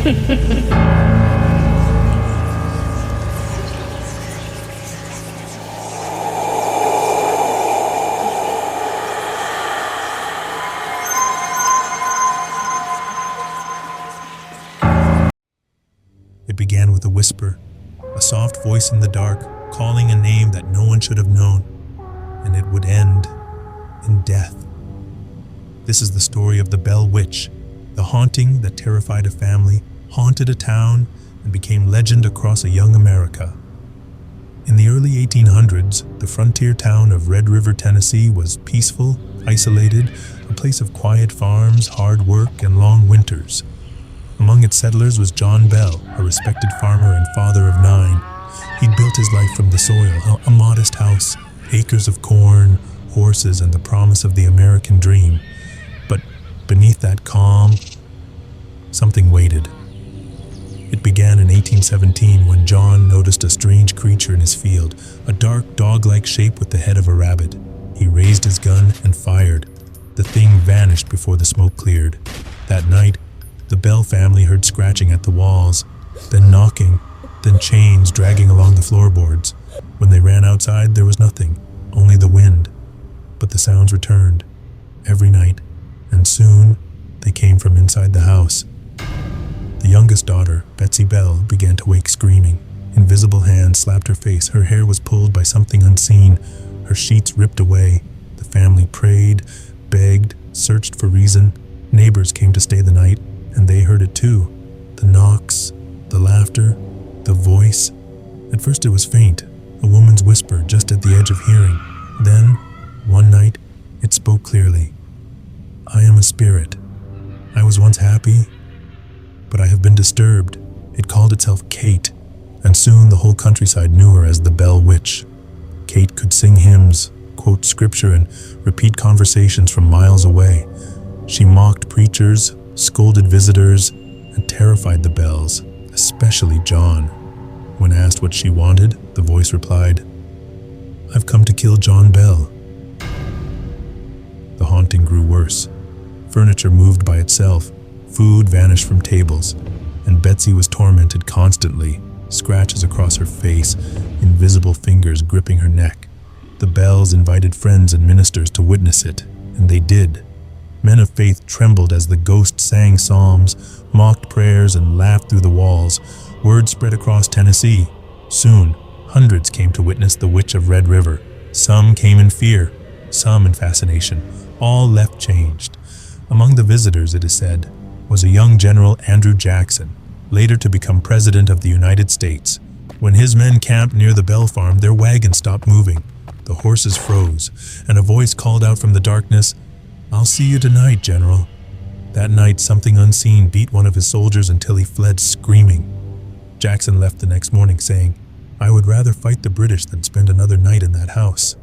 It began with a whisper, a soft voice in the dark, calling a name that no one should have known, and it would end in death. This is the story of the Bell Witch, the haunting that terrified a family, haunted a town, and became legend across a young America. In the early 1800s, the frontier town of Red River, Tennessee was peaceful, isolated, a place of quiet farms, hard work, and long winters. Among its settlers was John Bell, a respected farmer and father of 9. He'd built his life from the soil, a modest house, acres of corn, horses, and the promise of the American dream. But beneath that calm, something waited. It began in 1817 when John noticed a strange creature in his field, a dark dog-like shape with the head of a rabbit. He raised his gun and fired. The thing vanished before the smoke cleared. That night, the Bell family heard scratching at the walls, then knocking, then chains dragging along the floorboards. When they ran outside, there was nothing, only the wind. But the sounds returned, every night, and soon they came from inside the house. The youngest daughter, Betsy Bell, began to wake screaming. Invisible hands slapped her face. Her hair was pulled by something unseen, her sheets ripped away. The family prayed, begged, searched for reason. Neighbors came to stay the night, and they heard it too. The knocks, the laughter, the voice. At first it was faint, a woman's whisper just at the edge of hearing. Then, one night, it spoke clearly. I am a spirit. I was once happy, but I have been disturbed. It called itself Kate, and soon the whole countryside knew her as the Bell Witch. Kate could sing hymns, quote scripture, and repeat conversations from miles away. She mocked preachers, scolded visitors, and terrified the Bells, especially John. When asked what she wanted, the voice replied, I've come to kill John Bell. The haunting grew worse. Furniture moved by itself, food vanished from tables, and Betsy was tormented constantly, scratches across her face, invisible fingers gripping her neck. The Bells invited friends and ministers to witness it, and they did. Men of faith trembled as the ghost sang psalms, mocked prayers, and laughed through the walls. Word spread across Tennessee. Soon, hundreds came to witness the Witch of Red River. Some came in fear, some in fascination. All left changed. Among the visitors, it is said, was a young General Andrew Jackson, later to become President of the United States. When his men camped near the Bell farm, their wagon stopped moving. The horses froze, and a voice called out from the darkness, I'll see you tonight, General. That night, something unseen beat one of his soldiers until he fled screaming. Jackson left the next morning saying, I would rather fight the British than spend another night in that house.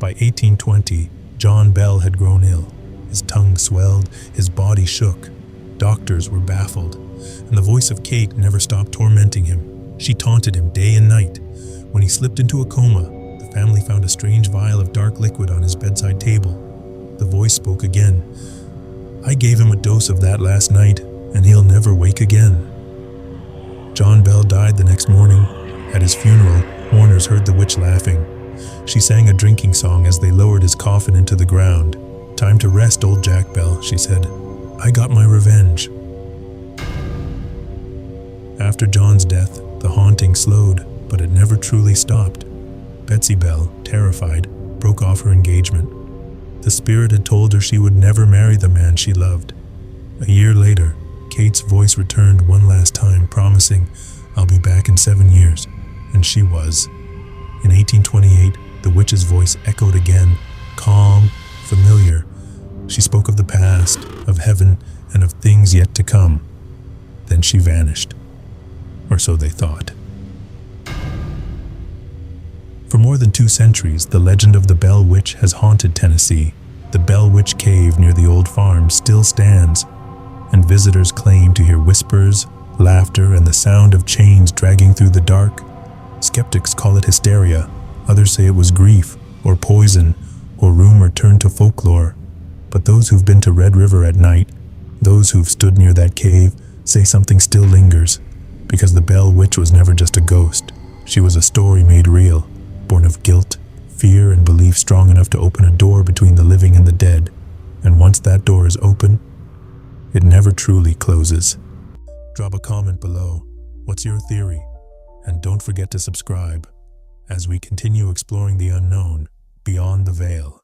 By 1820, John Bell had grown ill. His tongue swelled, his body shook. Doctors were baffled, and the voice of Kate never stopped tormenting him. She taunted him day and night. When he slipped into a coma, the family found a strange vial of dark liquid on his bedside table. The voice spoke again. I gave him a dose of that last night, and he'll never wake again. John Bell died the next morning. At his funeral, mourners heard the witch laughing. She sang a drinking song as they lowered his coffin into the ground. Time to rest, old Jack Bell, she said. I got my revenge. After John's death, the haunting slowed, but it never truly stopped. Betsy Bell, terrified, broke off her engagement. The spirit had told her she would never marry the man she loved. A year later, Kate's voice returned one last time, promising, I'll be back in 7 years. And she was. In 1828, the witch's voice echoed again, calm, familiar. She spoke of the past, of heaven, and of things yet to come. Then she vanished. Or so they thought. For more than 2 centuries, the legend of the Bell Witch has haunted Tennessee. The Bell Witch Cave near the old farm still stands, and visitors claim to hear whispers, laughter, and the sound of chains dragging through the dark. Skeptics call it hysteria. Others say it was grief, or poison, or rumor turned to folklore. But those who've been to Red River at night Those who've stood near that cave say something still lingers, because the Bell Witch was never just a ghost. She was a story made real, born of guilt, fear, and belief strong enough to open a door between the living and the dead. And once that door is open, it never truly closes. Drop a comment below. What's your theory? And don't forget to subscribe as we continue exploring the unknown beyond the veil.